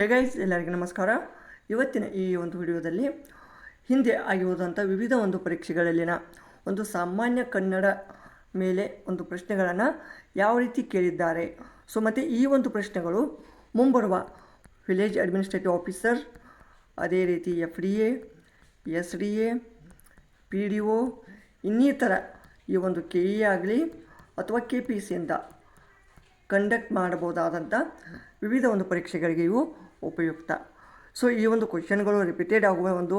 Hey guys, ಎಲ್ಲರಿಗೂ ನಮಸ್ಕಾರ. ಇವತ್ತಿನ ಈ ಒಂದು ವಿಡಿಯೋದಲ್ಲಿ ಹಿಂದೆ ಆಗಿರುವುದಂಥ ವಿವಿಧ ಒಂದು ಪರೀಕ್ಷೆಗಳಲ್ಲಿನ ಒಂದು ಸಾಮಾನ್ಯ ಕನ್ನಡ ಮೇಲೆ ಒಂದು ಪ್ರಶ್ನೆಗಳನ್ನು ಯಾವ ರೀತಿ ಕೇಳಿದ್ದಾರೆ. ಸೊ ಮತ್ತು ಈ ಒಂದು ಪ್ರಶ್ನೆಗಳು ಮುಂಬರುವ ವಿಲೇಜ್ ಅಡ್ಮಿನಿಸ್ಟ್ರೇಟಿವ್ ಆಫೀಸರ್, ಅದೇ ರೀತಿ FDA, SDA, PDO ಇನ್ನಿತರ ಈ ಒಂದು KE ಆಗಲಿ ಅಥವಾ KPCಯಿಂದ ಕಂಡಕ್ಟ್ ಮಾಡಬಹುದಾದಂಥ ವಿವಿಧ ಒಂದು ಪರೀಕ್ಷೆಗಳಿಗೆ ಇವು ಉಪಯುಕ್ತ. ಸೊ ಈ ಒಂದು ಕ್ವಶನ್ಗಳು ರಿಪೀಟೆಡ್ ಆಗುವ ಒಂದು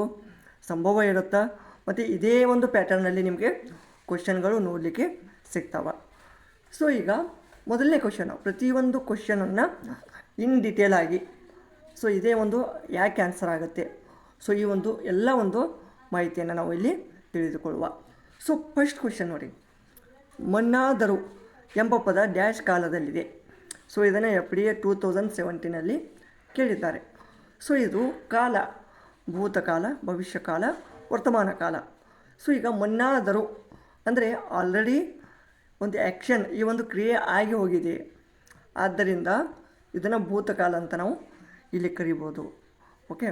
ಸಂಭವ ಇರುತ್ತೆ ಮತ್ತು ಇದೇ ಒಂದು ಪ್ಯಾಟರ್ನಲ್ಲಿ ನಿಮಗೆ ಕ್ವಶನ್ಗಳು ನೋಡಲಿಕ್ಕೆ ಸಿಗ್ತವೆ. ಸೊ ಈಗ ಮೊದಲನೇ ಕ್ವಶನು, ಪ್ರತಿಯೊಂದು ಕ್ವಶನನ್ನು ಇನ್ ಡೀಟೇಲ್ ಆಗಿ ಸೊ ಇದೇ ಒಂದು ಯಾಕೆ ಆನ್ಸರ್ ಆಗುತ್ತೆ, ಸೊ ಈ ಒಂದು ಎಲ್ಲ ಒಂದು ಮಾಹಿತಿಯನ್ನು ನಾವು ಇಲ್ಲಿ ತಿಳಿದುಕೊಳ್ಳುವ. ಸೊ ಫಸ್ಟ್ ಕ್ವಶನ್ ನೋಡಿ, ಮನ್ನಾದರು ಎಂಬ ಪದ ಡ್ಯಾಶ್ ಕಾಲದಲ್ಲಿದೆ. ಸೊ ಇದನ್ನು FDA 2017 ಕೇಳಿದ್ದಾರೆ. ಸೊ ಇದು ಕಾಲ ಭೂತಕಾಲ, ಭವಿಷ್ಯಕಾಲ, ವರ್ತಮಾನ ಕಾಲ. ಸೊ ಈಗ ಮನ್ನಾದರು ಅಂದರೆ ಆಲ್ರೆಡಿ ಒಂದು ಆ್ಯಕ್ಷನ್, ಈ ಒಂದು ಕ್ರಿಯೆ ಆಗಿ ಹೋಗಿದೆ, ಆದ್ದರಿಂದ ಇದನ್ನು ಭೂತಕಾಲ ಅಂತ ನಾವು ಇಲ್ಲಿ ಕರಿಬೋದು. ಓಕೆ.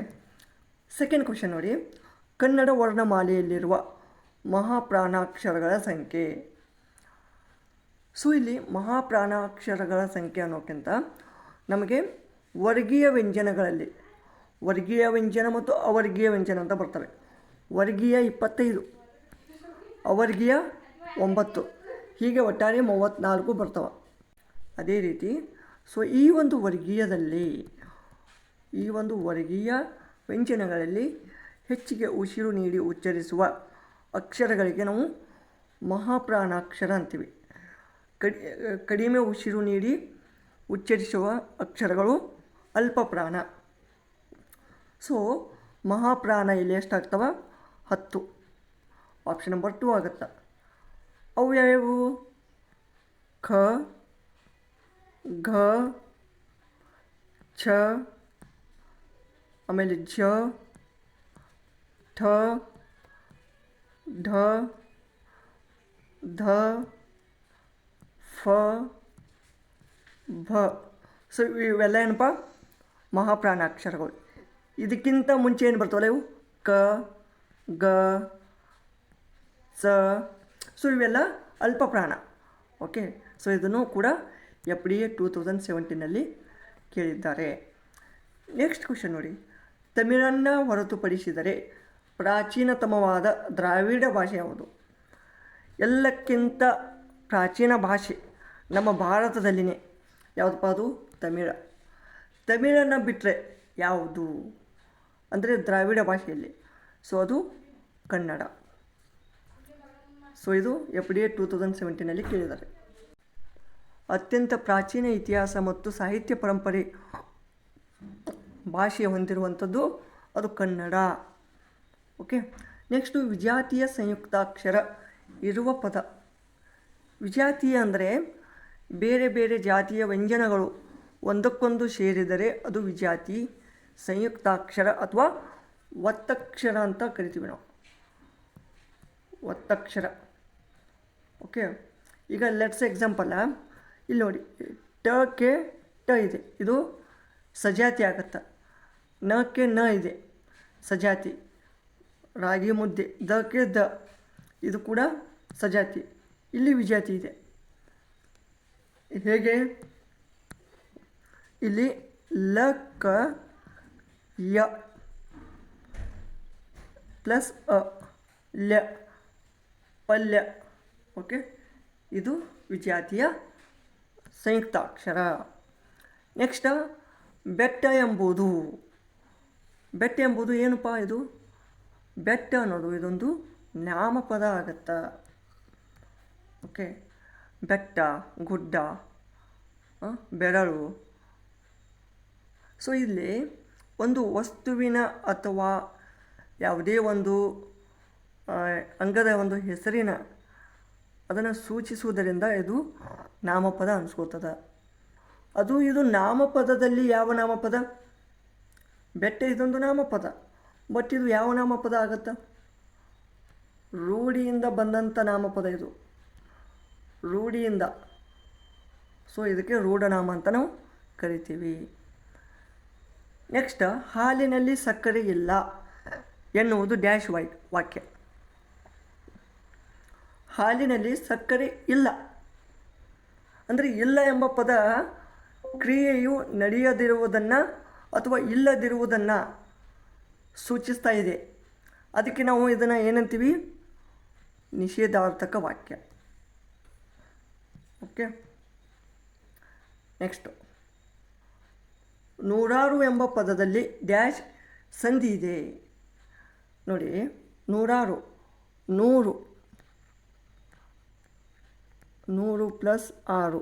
ಸೆಕೆಂಡ್ ಕ್ವಶನ್ ನೋಡಿ, ಕನ್ನಡ ವರ್ಣಮಾಲೆಯಲ್ಲಿರುವ ಮಹಾಪ್ರಾಣಾಕ್ಷರಗಳ ಸಂಖ್ಯೆ. ಸೊ ಇಲ್ಲಿ ಮಹಾಪ್ರಾಣಾಕ್ಷರಗಳ ಸಂಖ್ಯೆ ಅನ್ನೋಕ್ಕಿಂತ ನಮಗೆ ವರ್ಗೀಯ ವ್ಯಂಜನಗಳಲ್ಲಿ ವರ್ಗೀಯ ವ್ಯಂಜನ ಮತ್ತು ಅವರ್ಗೀಯ ವ್ಯಂಜನ ಅಂತ ಬರ್ತವೆ. ವರ್ಗೀಯ 25, ಅವರ್ಗೀಯ 9, ಹೀಗೆ ಒಟ್ಟಾರೆ 34 ಬರ್ತವೆ. ಅದೇ ರೀತಿ ಸೊ ಈ ಒಂದು ವರ್ಗೀಯ ವ್ಯಂಜನಗಳಲ್ಲಿ ಹೆಚ್ಚಿಗೆ ಉಸಿರು ನೀಡಿ ಉಚ್ಚರಿಸುವ ಅಕ್ಷರಗಳಿಗೆ ನಾವು ಮಹಾಪ್ರಾಣಾಕ್ಷರ ಅಂತೀವಿ. ಕಡಿಮೆ ಉಸಿರು ನೀಡಿ ಉಚ್ಚರಿಸುವ ಅಕ್ಷರಗಳು ಅಲ್ಪಪ್ರಾಣ. ಸೊ ಮಹಾಪ್ರಾಣ ಇಲ್ಲಿ ಎಷ್ಟಾಗ್ತವೆ? 10. ಆಪ್ಷನ್ ನಂಬರ್ 2 ಆಗುತ್ತೆ. ಅವು ಯಾವ್ಯಾವು? ಖ, ಘ, ಛ, ಆಮೇಲೆ ಝ, ಠ, ಢ, ಧ, ಫ, ಭ. ಸೊ ಇವೆಲ್ಲ ಏನಪ್ಪ? ಮಹಾಪ್ರಾಣಾಕ್ಷರಗಳು. ಇದಕ್ಕಿಂತ ಮುಂಚೆ ಏನು ಬರ್ತಾವಲ್ಲ ಇವು? ಕ, ಗ, ಸ. ಸೊ ಇವೆಲ್ಲ ಅಲ್ಪಪ್ರಾಣ. ಓಕೆ. ಸೊ ಇದನ್ನು ಕೂಡ FDA 2017 ಕೇಳಿದ್ದಾರೆ. ನೆಕ್ಸ್ಟ್ ಕ್ವಶನ್ ನೋಡಿ, ತಮಿಳನ್ನು ಹೊರತುಪಡಿಸಿದರೆ ಪ್ರಾಚೀನತಮವಾದ ದ್ರಾವಿಡ ಭಾಷೆ ಯಾವುದು? ಎಲ್ಲಕ್ಕಿಂತ ಪ್ರಾಚೀನ ಭಾಷೆ ನಮ್ಮ ಭಾರತದಲ್ಲಿನೇ ಯಾವುದಪ್ಪ? ಅದು ತಮಿಳ. ತಮಿಳನ್ನು ಬಿಟ್ಟರೆ ಯಾವುದು ಅಂದರೆ ದ್ರಾವಿಡ ಭಾಷೆಯಲ್ಲಿ? ಸೊ ಅದು ಕನ್ನಡ. ಸೊ ಇದು FDA 2017 ಕೇಳಿದ್ದಾರೆ. ಅತ್ಯಂತ ಪ್ರಾಚೀನ ಇತಿಹಾಸ ಮತ್ತು ಸಾಹಿತ್ಯ ಪರಂಪರೆ ಭಾಷೆ ಹೊಂದಿರುವಂಥದ್ದು ಅದು ಕನ್ನಡ. ಓಕೆ. ನೆಕ್ಸ್ಟು, ವಿಜಾತಿಯ ಸಂಯುಕ್ತಾಕ್ಷರ ಇರುವ ಪದ. ವಿಜಾತೀಯ ಅಂದರೆ ಬೇರೆ ಬೇರೆ ಜಾತಿಯ ವ್ಯಂಜನಗಳು ಒಂದಕ್ಕೊಂದು ಸೇರಿದರೆ ಅದು ವಿಜಾತಿ. ಸಂಯುಕ್ತಾಕ್ಷರ ಅಥವಾ ಒತ್ತಕ್ಷರ ಅಂತ ಕರಿತೀವಿ ನಾವು, ಒತ್ತಕ್ಷರ. ಓಕೆ. ಈಗ ಲೆಟ್ಸ್ ಎಕ್ಸಾಂಪಲ್, ಇಲ್ಲಿ ನೋಡಿ, ಟ ಕೆ ಟ ಇದೆ, ಇದು ಸಜಾತಿ ಆಗುತ್ತೆ. ನ ಕೆ ನ ಇದೆ, ಸಜಾತಿ. ರಾಗಿ ಮುದ್ದೆ, ದ ಕೆ ದ, ಇದು ಕೂಡ ಸಜಾತಿ. ಇಲ್ಲಿ ವಿಜಾತಿ ಇದೆ. ಹೇಗೆ? ಇಲ್ಲಿ ಲ ಕ ಯ ಪ್ಲಸ್ ಅ, ಲ್ಯ, ಪಲ್ಯ. ಓಕೆ. ಇದು ವಿಜಾತಿಯ ಸಂಯುಕ್ತಾಕ್ಷರ. ನೆಕ್ಸ್ಟ್, ಬೆಟ್ಟ ಎಂಬುದು. ಬೆಟ್ಟ ಎಂಬುದು ಏನಪ್ಪ? ಇದು ಬೆಟ್ಟ ಅನ್ನೋದು ಇದೊಂದು ನಾಮಪದ ಆಗುತ್ತೆ. ಓಕೆ. ಬೆಟ್ಟ, ಗುಡ್ಡ, ಬೆರಳು. ಸೊ ಇಲ್ಲಿ ಒಂದು ವಸ್ತುವಿನ ಅಥವಾ ಯಾವುದೇ ಒಂದು ಅಂಗದ ಒಂದು ಹೆಸರಿನ ಅದನ್ನು ಸೂಚಿಸುವುದರಿಂದ ಇದು ನಾಮಪದ ಅನಿಸ್ಕೋತದ. ಇದು ನಾಮಪದದಲ್ಲಿ ಯಾವ ನಾಮಪದ? ಬೆಟ್ಟ ಇದೊಂದು ನಾಮಪದ, ಬಟ್ ಇದು ಯಾವ ನಾಮಪದ ಆಗುತ್ತೆ? ರೂಢಿಯಿಂದ ಬಂದಂಥ ನಾಮಪದ ಇದು, ರೂಢಿಯಿಂದ. ಸೊ ಇದಕ್ಕೆ ರೂಢನಾಮ ಅಂತ ನಾವು ಕರಿತೀವಿ. ನೆಕ್ಸ್ಟ್ ಹಾಲಿನಲ್ಲಿ ಸಕ್ಕರೆ ಇಲ್ಲ ಎನ್ನುವುದು ಡ್ಯಾಶ್ ವಾಕ್ಯ. ಹಾಲಿನಲ್ಲಿ ಸಕ್ಕರೆ ಇಲ್ಲ ಅಂದರೆ ಇಲ್ಲ ಎಂಬ ಪದ ಕ್ರಿಯೆಯು ನಡೆಯದಿರುವುದನ್ನು ಅಥವಾ ಇಲ್ಲದಿರುವುದನ್ನು ಸೂಚಿಸ್ತಾ ಇದೆ. ಅದಕ್ಕೆ ನಾವು ಇದನ್ನು ಏನಂತೀವಿ? ನಿಷೇಧಾರ್ಥಕ ವಾಕ್ಯ. ಓಕೆ. ನೆಕ್ಸ್ಟು ನೂರಾರು ಎಂಬ ಪದದಲ್ಲಿ ಡ್ಯಾಶ್ ಸಂಧಿ ಇದೆ ನೋಡಿ. ನೂರಾರು, ನೂರು, 100+6,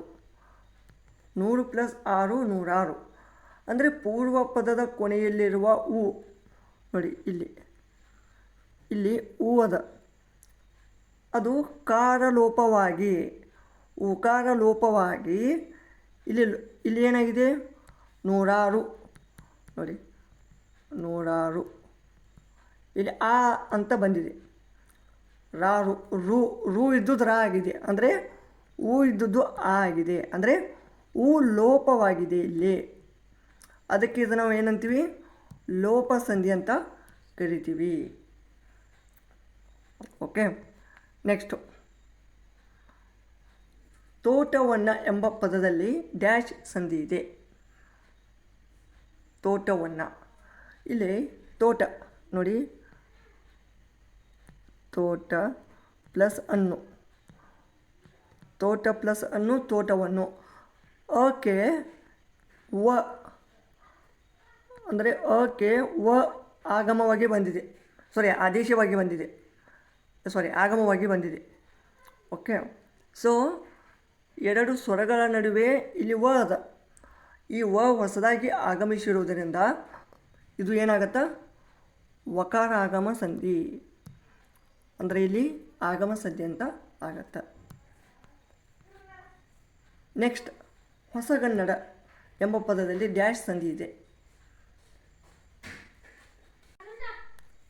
100+6 ನೂರಾರು. ಅಂದರೆ ಪೂರ್ವ ಪದದ ಕೊನೆಯಲ್ಲಿರುವ ಉ ನೋಡಿ, ಇಲ್ಲಿ ಉ ಅದು ಕಾರಲೋಪವಾಗಿ ಉಕಾರ ಲೋಪವಾಗಿ ಇಲ್ಲಿ ಏನಾಗಿದೆ? ನೂರಾರು ನೋಡಿ, ನೂರಾರು. ಇಲ್ಲಿ ಆ ಅಂತ ಬಂದಿದೆ. ರಾರು, ರು ಇದ್ದುದು ರಾ ಆಗಿದೆ, ಅಂದರೆ ಉ ಇದ್ದದ್ದು ಆ ಆಗಿದೆ, ಅಂದರೆ ಉ ಲೋಪವಾಗಿದೆ ಇಲ್ಲಿ. ಅದಕ್ಕೆ ಇದು ನಾವು ಏನಂತೀವಿ? ಲೋಪ ಸಂಧಿ ಅಂತ ಕರಿತೀವಿ. ಓಕೆ. ನೆಕ್ಸ್ಟು ತೋಟವನ್ನ ಎಂಬ ಪದದಲ್ಲಿ ಡ್ಯಾಶ್ ಸಂಧಿ ಇದೆ. ತೋಟವನ್ನ, ಇಲ್ಲಿ ತೋಟ ನೋಡಿ, ತೋಟ ಪ್ಲಸ್ ಅನ್ನು, ತೋಟ ಪ್ಲಸ್ ಅನ್ನು ತೋಟವನ್ನು. ಓಕೆ ವ ಅಂದರೆ ಓಕೆ ವ ಆಗಮವಾಗಿ ಬಂದಿದೆ, ಆದೇಶವಾಗಿ ಬಂದಿದೆ, ಆಗಮವಾಗಿ ಬಂದಿದೆ. ಓಕೆ. ಸೊ ಎರಡು ಸ್ವರಗಳ ನಡುವೆ ಇಲ್ಲಿ ವ ಅದ. ಈ ವ ಹೊಸದಾಗಿ ಆಗಮಿಸಿರುವುದರಿಂದ ಇದು ಏನಾಗತ್ತೆ? ವಕಾರ ಆಗಮ ಸಂಧಿ, ಅಂದರೆ ಇಲ್ಲಿ ಆಗಮ ಸಂಧಿ ಅಂತ ಆಗತ್ತೆ. ನೆಕ್ಸ್ಟ್ ಹೊಸಗನ್ನಡ ಎಂಬ ಪದದಲ್ಲಿ ಡ್ಯಾಶ್ ಸಂಧಿ ಇದೆ.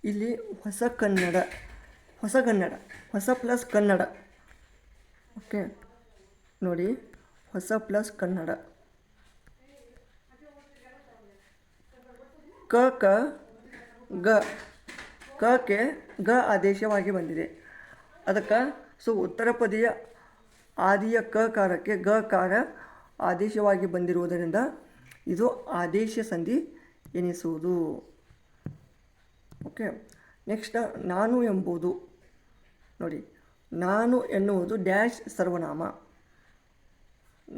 ಇಲ್ಲಿ ಹೊಸಗನ್ನಡ, ಹೊಸ ಪ್ಲಸ್ ಕನ್ನಡ. ಓಕೆ ನೋಡಿ, ಹೊಸ ಪ್ಲಸ್ ಕನ್ನಡ. ಕಕ್ಕೆ ಗ ಆದೇಶವಾಗಿ ಬಂದಿದೆ. ಅದಕ್ಕೆ ಉತ್ತರ ಪದಿಯ ಆದಿಯ ಕಕಾರಕ್ಕೆ ಗಕಾರ ಆದೇಶವಾಗಿ ಬಂದಿರುವುದರಿಂದ ಇದು ಆದೇಶ ಸಂಧಿ ಎನಿಸುವುದು. ಓಕೆ. ನೆಕ್ಸ್ಟ್ ನಾನು ಎಂಬುದು ನೋಡಿ, ನಾನು ಎನ್ನುವುದು ಡ್ಯಾಶ್ ಸರ್ವನಾಮ.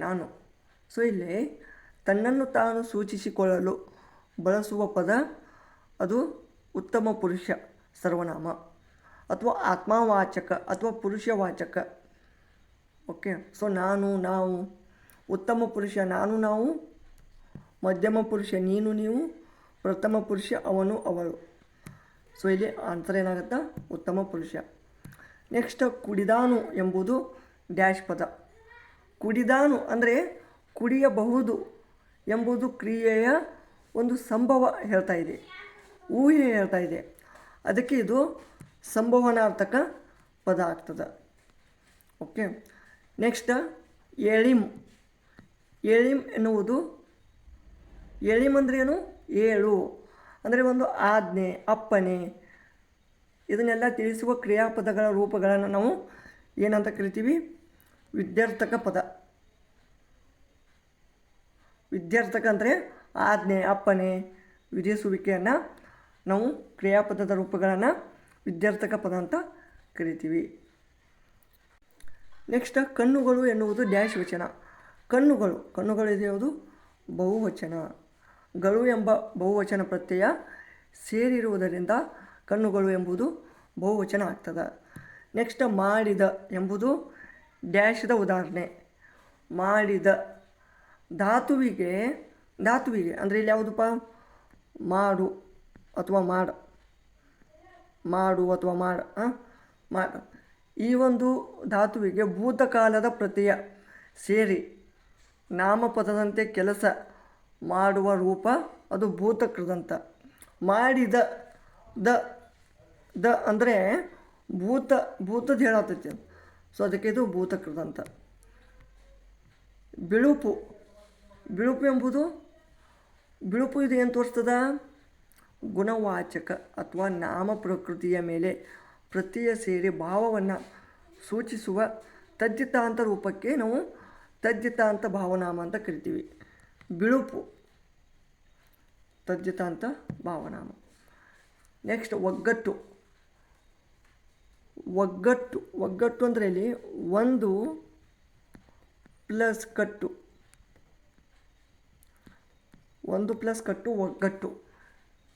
ನಾನು. ಇಲ್ಲಿ ತನ್ನನ್ನು ತಾನು ಸೂಚಿಸಿಕೊಳ್ಳಲು ಬಳಸುವ ಪದ ಅದು ಉತ್ತಮ ಪುರುಷ ಸರ್ವನಾಮ ಅಥವಾ ಆತ್ಮವಾಚಕ ಅಥವಾ ಪುರುಷವಾಚಕ. ಓಕೆ. ನಾನು, ನಾವು. ಉತ್ತಮ ಪುರುಷ ನಾನು, ನಾವು. ಮಧ್ಯಮ ಪುರುಷ ನೀನು, ನೀವು. ಪ್ರಥಮ ಪುರುಷ ಅವನು, ಅವಳು. ಇಲ್ಲಿ ಆನ್ಸರ್ ಏನಾಗುತ್ತೆ? ಉತ್ತಮ ಪುರುಷ. ನೆಕ್ಸ್ಟ್ ಕುಡಿದಾನು ಎಂಬುದು ಡ್ಯಾಶ್ ಪದ. ಕುಡಿದಾನು ಅಂದರೆ ಕುಡಿಯಬಹುದು ಎಂಬುದು ಕ್ರಿಯೆಯ ಒಂದು ಸಂಭವ ಹೇಳ್ತಾ ಇದೆ, ಊಹೆ ಹೇಳ್ತಾ ಇದೆ. ಅದಕ್ಕೆ ಇದು ಸಂಭವನಾರ್ಥಕ ಪದ ಆಗ್ತದೆ. ಓಕೆ. ನೆಕ್ಸ್ಟ್ ಎಳಿಮ್ ಎನ್ನುವುದು, ಎಳಿಮ್ ಅಂದರೆ ಏನು? ಏಳು ಅಂದರೆ ಒಂದು ಆಜ್ಞೆ, ಅಪ್ಪಣೆ, ಇದನ್ನೆಲ್ಲ ತಿಳಿಸುವ ಕ್ರಿಯಾಪದಗಳ ರೂಪಗಳನ್ನು ನಾವು ಏನಂತ ಕರಿತೀವಿ? ವಿದ್ಯಾರ್ಥಕ ಪದ. ವಿದ್ಯಾರ್ಥಕ ಅಂದರೆ ಆಜ್ಞೆ, ಅಪ್ಪಣೆ, ವಿಧಿಸುವಿಕೆಯನ್ನು ನಾವು ಕ್ರಿಯಾಪದದ ರೂಪಗಳನ್ನು ವಿದ್ಯಾರ್ಥಕ ಪದ ಅಂತ ಕರಿತೀವಿ. ನೆಕ್ಸ್ಟ್ ಕಣ್ಣುಗಳು ಎನ್ನುವುದು ಡ್ಯಾಶ್ ವಚನ. ಕಣ್ಣುಗಳು ಇದೆ ಯಾವುದು? ಬಹುವಚನ. ಗಳು ಎಂಬ ಬಹುವಚನ ಪ್ರತ್ಯಯ ಸೇರಿರುವುದರಿಂದ ಕಣ್ಣುಗಳು ಎಂಬುದು ಬಹುವಚನ ಆಗ್ತದೆ. ನೆಕ್ಸ್ಟ್ ಮಾಡಿದ ಎಂಬುದು ಡ್ಯಾಶ್ದ ಉದಾಹರಣೆ. ಮಾಡಿದ ಧಾತುವಿಗೆ ಅಂದರೆ ಇಲ್ಲಿ ಯಾವುದಪ್ಪ? ಮಾಡು ಅಥವಾ ಮಾಡ, ಮಾಡ. ಈ ಒಂದು ಧಾತುವಿಗೆ ಭೂತಕಾಲದ ಪ್ರತ್ಯಯ ಸೇರಿ ನಾಮಪದದಂತೆ ಕೆಲಸ ಮಾಡುವ ರೂಪ ಅದು ಭೂತಕೃದಂತ. ಮಾಡಿದ ದ ಅಂದರೆ ಭೂತದ ಹೇಳತೈತಿ, ಅದಕ್ಕೆ ಇದು ಬಿಳುಪು ಎಂಬುದು ಬಿಳುಪು ಇದು ಏನು ತೋರಿಸ್ತದ? ಗುಣವಾಚಕ ಅಥವಾ ನಾಮ ಪ್ರಕೃತಿಯ ಮೇಲೆ ಪ್ರತ್ಯಯ ಸೇರಿ ಭಾವವನ್ನು ಸೂಚಿಸುವ ತದ್ಧಿತಾಂತ ರೂಪಕ್ಕೆ ನಾವು ತದ್ಧಿತಾಂತ ಭಾವನಾಮ ಅಂತ ಕರಿತೀವಿ. ಬಿಳುಪು ತದ್ಧಿತಾಂತ ಭಾವನಾಮ. ನೆಕ್ಸ್ಟ್ ಒಗ್ಗಟ್ಟು. ಒಗ್ಗಟ್ಟು ಅಂದರೆ ಇಲ್ಲಿ ಒಂದು ಪ್ಲಸ್ ಕಟ್ಟು, ಒಂದು ಪ್ಲಸ್ ಕಟ್ಟು ಒಗ್ಗಟ್ಟು.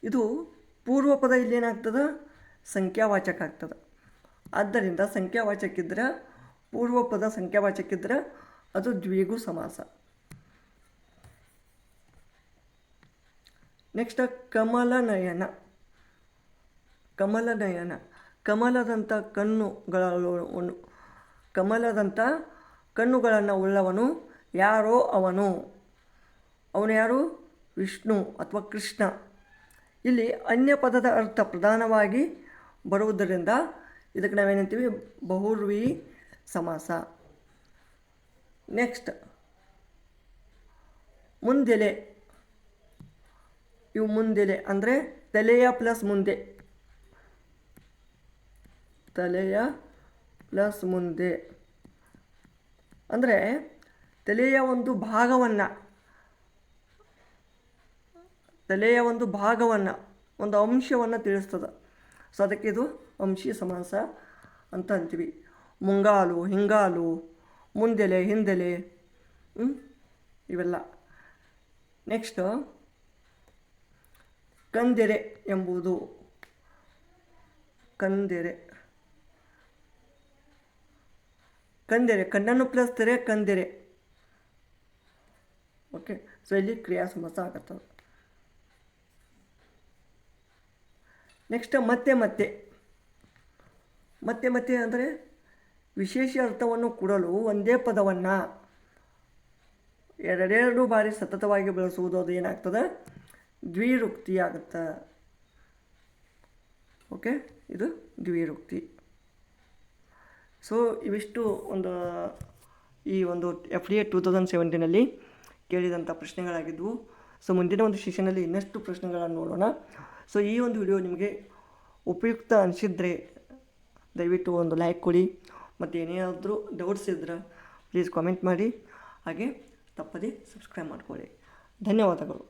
ಇದು ಪೂರ್ವ ಪದ ಇಲ್ಲಿ ಏನಾಗ್ತದೆ? ಸಂಖ್ಯಾವಾಚಕ ಆಗ್ತದೆ. ಆದ್ದರಿಂದ ಸಂಖ್ಯಾವಾಚಕ ಇದ್ದರೆ, ಪೂರ್ವ ಪದ ಸಂಖ್ಯಾವಾಚಕ ಇದ್ದರೆ ಅದು ದ್ವಿಗು ಸಮಾಸ. ನೆಕ್ಸ್ಟ್ ಕಮಲನಯನ. ಕಮಲದಂಥ ಕಣ್ಣುಗಳನ್ನು ಉಳ್ಳವನು ಯಾರೋ ಅವನು ಯಾರು? ವಿಷ್ಣು ಅಥವಾ ಕೃಷ್ಣ. ಇಲ್ಲಿ ಅನ್ಯ ಪದದ ಅರ್ಥ ಪ್ರಧಾನವಾಗಿ ಬರುವುದರಿಂದ ಇದಕ್ಕೆ ನಾವೇನಂತೀವಿ? ಬಹುರ್ವಿ ಸಮಾಸ. ನೆಕ್ಸ್ಟ್ ಮುಂದೆಲೆ. ಇವು ಮುಂದೆಲೆ ಅಂದರೆ ತಲೆಯ ಪ್ಲಸ್ ಮುಂದೆ, ತಲೆಯ ಪ್ಲಸ್ ಮುಂದೆ ಅಂದರೆ ತಲೆಯ ಒಂದು ಭಾಗವನ್ನು ಒಂದು ಅಂಶವನ್ನು ತಿಳಿಸ್ತದೆ. ಸೊ ಅದಕ್ಕೆ ಇದು ಅಂಶಿ ಸಮಾಸ ಅಂತ ಅಂತೀವಿ. ಮುಂಗಾಲು, ಹಿಂಗಾಲು, ಮುಂದೆಲೆ, ಹಿಂದೆಲೆ, ಇವೆಲ್ಲ. ನೆಕ್ಸ್ಟ್ ಕಂದೆರೆ ಎಂಬುದು. ಕಂದೆರೆ ಕಣ್ಣನ್ನು ಪ್ಲಸ್ ತೆರೆ, ಕಂದೆರೆ. ಓಕೆ, ಸೊ ಇಲ್ಲಿ ಕ್ರಿಯಾ ಸಮಾಸ ಆಗುತ್ತದೆ. ನೆಕ್ಸ್ಟ್ ಮತ್ತೆ ಅಂದರೆ ವಿಶೇಷ ಅರ್ಥವನ್ನು ಕೊಡಲು ಒಂದೇ ಪದವನ್ನು ಎರಡೆರಡು ಬಾರಿ ಸತತವಾಗಿ ಬಳಸುವುದು. ಅದು ಏನಾಗ್ತದೆ? ದ್ವಿರುಕ್ತಿ ಆಗುತ್ತೆ. ಓಕೆ, ಇದು ದ್ವಿರುಕ್ತಿ. ಸೊ ಇವಿಷ್ಟು ಈ ಒಂದು FDA 2017 ಕೇಳಿದಂಥ ಪ್ರಶ್ನೆಗಳಾಗಿದ್ದವು. ಸೊ ಮುಂದಿನ ಒಂದು ಸೆಷನಲ್ಲಿ ಇನ್ನಷ್ಟು ಪ್ರಶ್ನೆಗಳನ್ನು ನೋಡೋಣ. ಸೊ ಈ ಒಂದು ವಿಡಿಯೋ ನಿಮಗೆ ಉಪಯುಕ್ತ ಅನಿಸಿದರೆ ದಯವಿಟ್ಟು ಒಂದು ಲೈಕ್ ಕೊಡಿ, ಮತ್ತು ಏನಾದರೂ ಡೌಟ್ಸ್ ಇದ್ದರೆ ಪ್ಲೀಸ್ ಕಾಮೆಂಟ್ ಮಾಡಿ, ಹಾಗೆ ತಪ್ಪದೇ ಸಬ್ಸ್ಕ್ರೈಬ್ ಮಾಡ್ಕೊಳ್ಳಿ. ಧನ್ಯವಾದಗಳು.